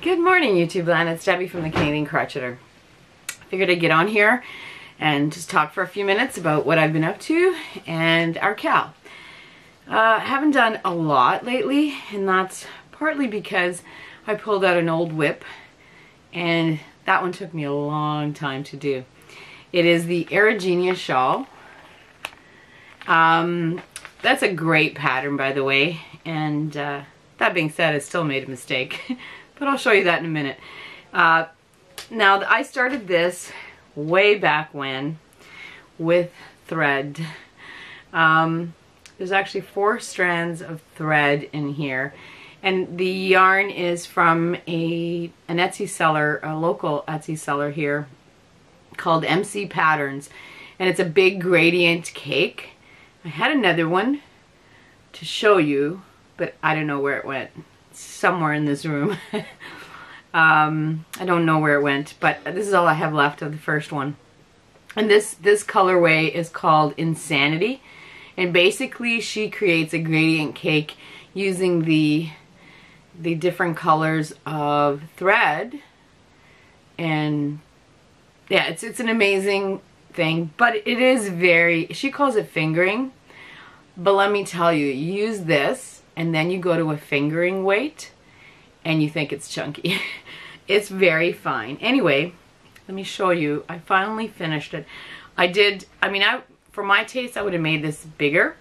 Good morning, YouTube land. It's Debbie from the Canadian Crocheter. Figured I'd get on here and just talk for a few minutes about what I've been up to and our cow. Haven't done a lot lately, and that's partly because I pulled out an old whip, and that one took me a long time to do. It is the Erigeneia shawl. That's a great pattern, by the way, and that being said, I still made a mistake. But I'll show you that in a minute. Now, I started this way back when with thread. There's actually 4 strands of thread in here. And the yarn is from an Etsy seller, a local Etsy seller here called MC Patterns. And it's a big gradient cake. I had another one to show you, but I don't know where it went. Somewhere in this room. I don't know where it went, but this is all I have left of the first one. And this colorway is called Insanity, and basically she creates a gradient cake using the different colors of thread. And yeah, it's an amazing thing, but it is very, she calls it fingering, but let me tell you, you use this and then you go to a fingering weight and you think it's chunky. It's very fine. Anyway, let me show you. I finally finished it. For my taste, I would have made this bigger,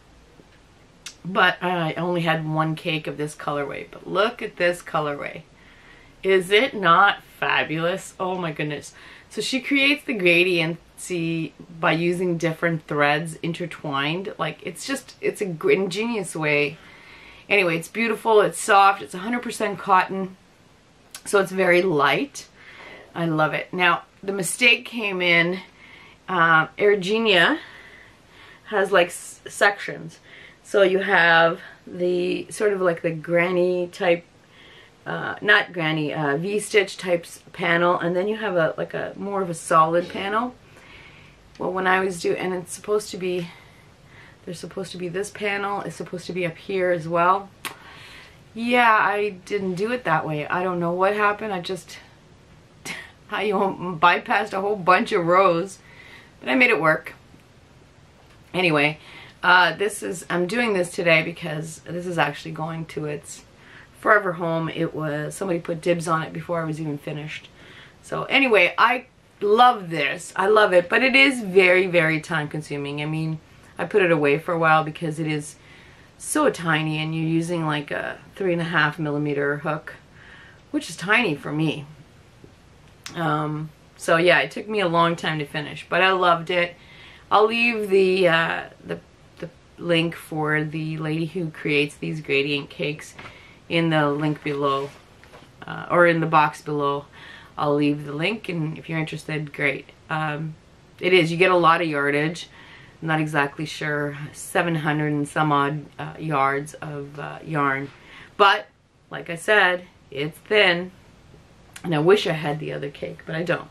but I only had 1 cake of this colorway. But look at this colorway. Is it not fabulous? Oh my goodness. So she creates the gradiency by using different threads intertwined. Like, it's an ingenious way. Anyway, it's beautiful, it's soft, it's 100% cotton, so it's very light. I love it. Now, the mistake came in, Erigeneia has like sections. So you have the sort of like the granny type, not granny, V-stitch types panel, and then you have a more of a solid panel. Well, when I was doing, and it's supposed to be, there's supposed to be this panel, it's supposed to be up here as well. Yeah, I didn't do it that way. I don't know what happened. I bypassed a whole bunch of rows, but I made it work. Anyway, I'm doing this today because this is actually going to its forever home. It was, somebody put dibs on it before I was even finished. So anyway, I love this. I love it, but it is very, very time consuming. I mean, I put it away for a while because it is so tiny, and you're using like a 3.5mm hook, which is tiny for me. So yeah, it took me a long time to finish, but I loved it. I'll leave the link for the lady who creates these gradient cakes in the link below, or in the box below. I'll leave the link, and if you're interested, great. It is, you get a lot of yardage. I'm not exactly sure, 700 and some odd yards of yarn, but like I said, it's thin, and I wish I had the other cake, but I don't.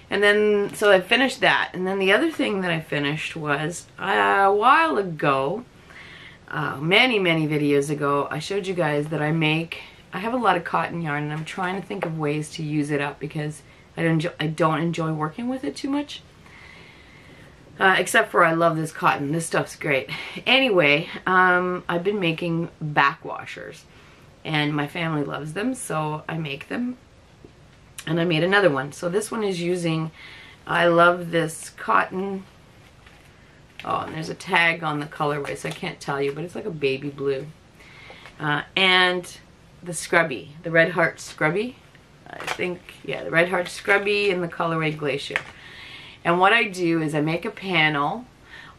And then, so I finished that, and then the other thing that I finished was a while ago, many videos ago, I showed you guys that I have a lot of cotton yarn, and I'm trying to think of ways to use it up because I don't enjoy working with it too much. Except for I love this cotton. This stuff's great. Anyway, I've been making backwashers, and my family loves them, so I make them. And I made another one. So this one is using, I love this cotton. Oh, and there's a tag on the colorway, so I can't tell you, but it's like a baby blue. And the scrubby, the Red Heart Scrubby. I think, yeah, the Red Heart Scrubby in the colorway Glacier. And what I do is I make a panel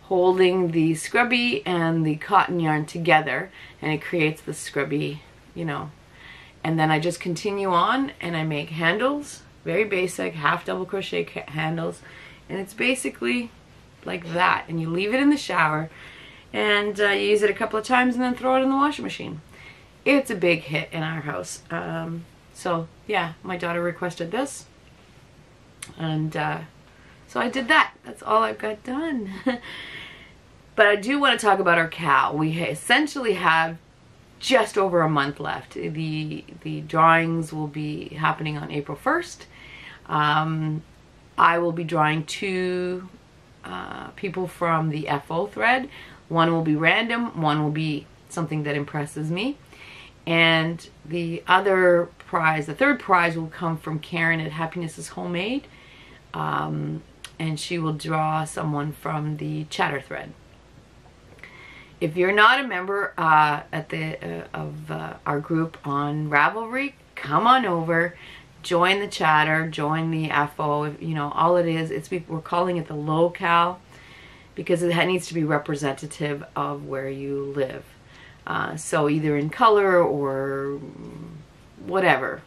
holding the scrubby and the cotton yarn together, and it creates the scrubby, you know. And then I just continue on, and I make handles, very basic, half double crochet handles, and it's basically like that. And you leave it in the shower, and you use it a couple of times, and then throw it in the washing machine. It's a big hit in our house. So yeah, my daughter requested this, and so I did that. That's all I've got done. But I do want to talk about our cow. We essentially have just over a month left. The drawings will be happening on April 1st. I will be drawing 2 people from the FO thread. One will be random, one will be something that impresses me. And the other prize, the third prize, will come from Karin at Happiness is Homemade. And she will draw someone from the chatter thread. If you're not a member of our group on Ravelry, come on over, join the chatter, join the FO. You know, all it is, we're calling it the locale because it needs to be representative of where you live. So either in color or whatever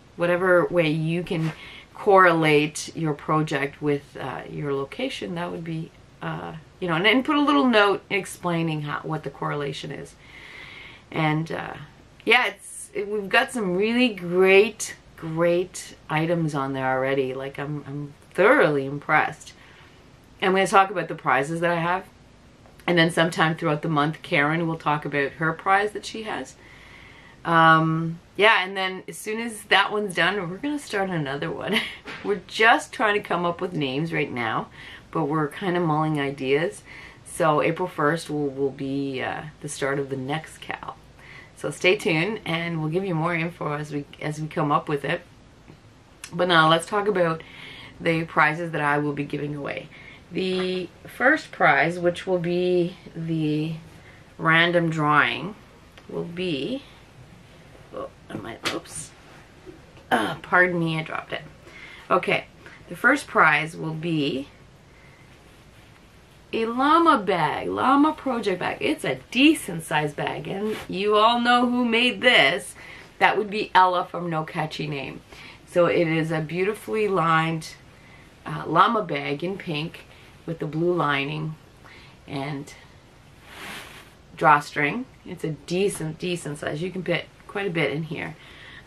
way you can correlate your project with your location, that would be, you know, and then put a little note explaining what the correlation is. And yeah, we've got some really great items on there already. Like I'm thoroughly impressed. I'm going to talk about the prizes that I have, and then sometime throughout the month Karin will talk about her prize that she has. Yeah, and then as soon as that one's done, we're going to start another one. We're just trying to come up with names right now, but we're kind of mulling ideas. So April 1st will be the start of the next cal. So stay tuned and we'll give you more info as we come up with it. But now let's talk about the prizes that I will be giving away. The first prize, which will be the random drawing, will be, oh, oops, pardon me, I dropped it. Okay, the first prize will be a llama bag, llama project bag. It's a decent sized bag, and you all know who made this. That would be Ella from No Catchy Name. So it is a beautifully lined llama bag in pink with the blue lining and drawstring. It's a decent size. You can fit quite a bit in here.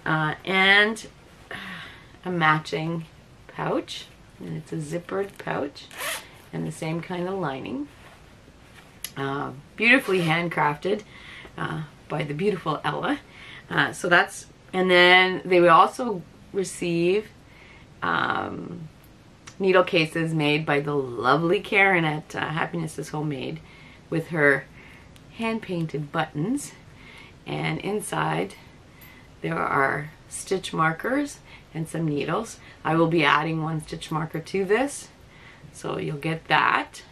And a matching pouch, and it's a zippered pouch and the same kind of lining. Beautifully handcrafted by the beautiful Ella. So that's, and then they would also receive needle cases made by the lovely Karin at Happiness is Homemade with her hand-painted buttons, and inside there are stitch markers and some needles. I will be adding 1 stitch marker to this, so you'll get that,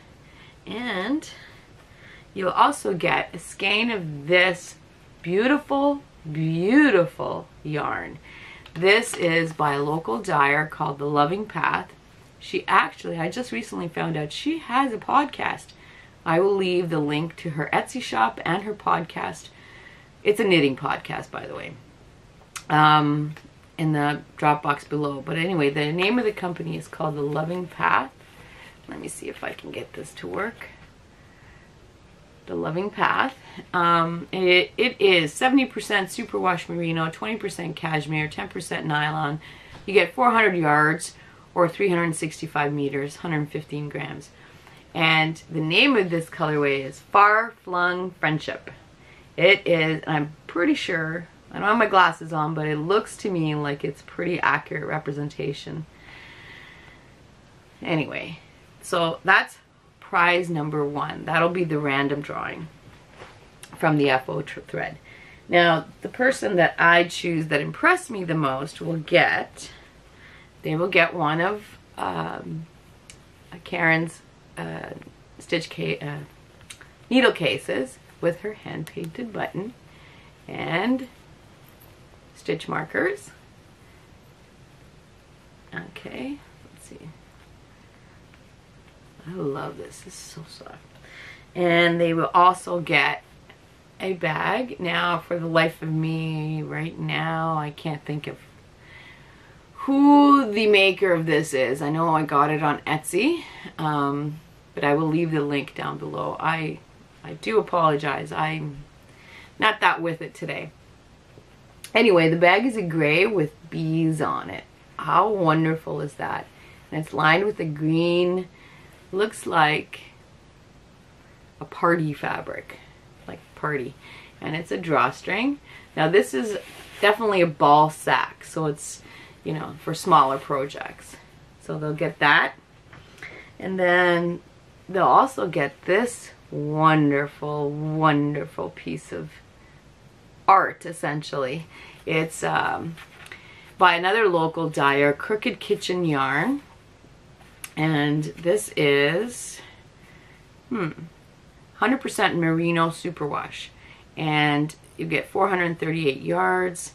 and you'll also get a skein of this beautiful yarn. This is by a local dyer called The Loving Path. She actually, I just recently found out she has a podcast. I will leave the link to her Etsy shop and her podcast. It's a knitting podcast, by the way, in the drop box below. But anyway, the name of the company is called The Loving Path. Let me see if I can get this to work. The Loving Path. It is 70% superwash merino, 20% cashmere, 10% nylon. You get 400 yards or 365 meters, 115 grams. And the name of this colorway is Far Flung Friendship. It is, I'm pretty sure, I don't have my glasses on, but it looks to me like it's pretty accurate representation. Anyway, so that's prize number 1. That'll be the random drawing from the FO thread. Now, the person that I choose that impressed me the most will get, they will get one of Karin's needle cases with her hand-painted button and stitch markers. Okay, let's see. I love this. This is so soft. And they will also get a bag. Now, for the life of me, right now, I can't think of who the maker of this is. I know I got it on Etsy, but I will leave the link down below. I do apologize. I'm not that with it today. Anyway, the bag is a gray with bees on it. How wonderful is that? And it's lined with a green, looks like a party fabric, like party. And it's a drawstring. Now this is definitely a ball sack, so it's, you know, for smaller projects. So they'll get that. And then they'll also get this wonderful, wonderful piece of art, essentially. It's by another local dyer, Crooked Kitchen Yarn. And this is 100% merino superwash. And you get 438 yards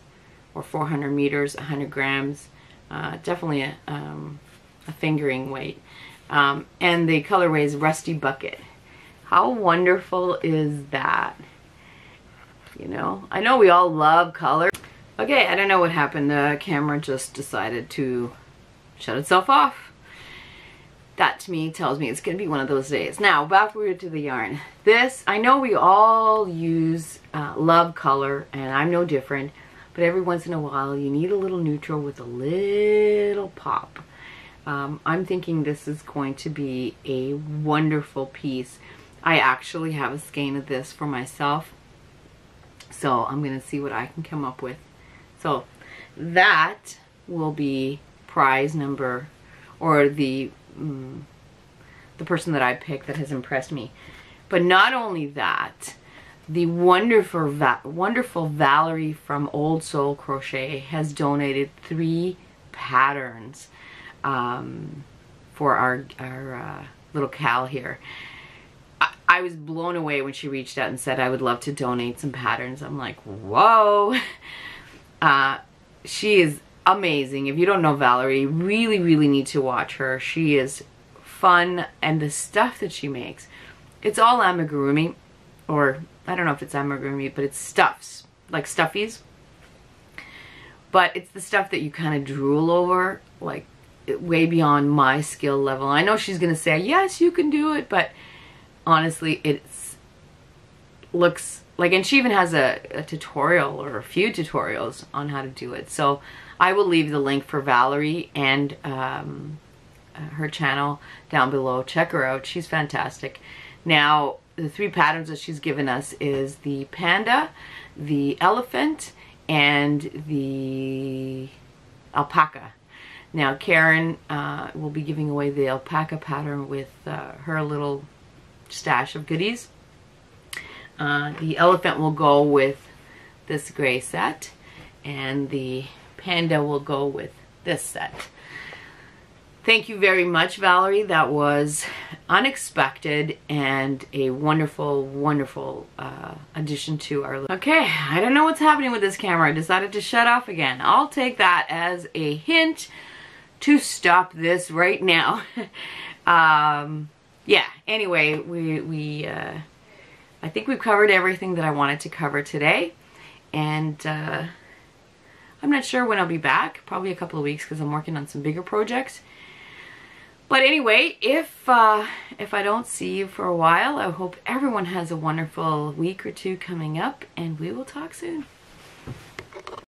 or 400 meters, 100 grams. Definitely a fingering weight. And the colorway is Rusty Bucket. How wonderful is that? You know, I know we all love color. Okay, I don't know what happened. The camera just decided to shut itself off. That to me tells me it's going to be one of those days. Now, back to the yarn. This, I know we all love color, and I'm no different, but every once in a while you need a little neutral with a little pop. I'm thinking this is going to be a wonderful piece. I actually have a skein of this for myself, so I'm going to see what I can come up with. So that will be prize number, or the person that I picked that has impressed me. But not only that, the wonderful Valerie from Old Soul Crochet has donated 3 patterns for our little Cal here. I was blown away when she reached out and said I would love to donate some patterns. I'm like, whoa. She is amazing. If you don't know Valerie, really, really need to watch her. She is fun, and the stuff that she makes, it's all amigurumi, or I don't know if it's amigurumi, but it's stuffs, like stuffies. But it's the stuff that you kind of drool over, like way beyond my skill level. I know she's gonna say, yes, you can do it, but honestly, looks like, and she even has a tutorial or a few tutorials on how to do it. So I will leave the link for Valerie and her channel down below. Check her out. She's fantastic. Now, the 3 patterns that she's given us is the panda, the elephant, and the alpaca. Now, Karin will be giving away the alpaca pattern with her little stash of goodies. The elephant will go with this gray set, and the panda will go with this set. Thank you very much, Valerie. That was unexpected and a wonderful, wonderful addition to our... Okay, I don't know what's happening with this camera. I decided to shut off again. I'll take that as a hint to stop this right now. Yeah, anyway, I think we've covered everything that I wanted to cover today, and I'm not sure when I'll be back. Probably a couple of weeks because I'm working on some bigger projects. But anyway, if I don't see you for a while, I hope everyone has a wonderful week or 2 coming up, and we will talk soon.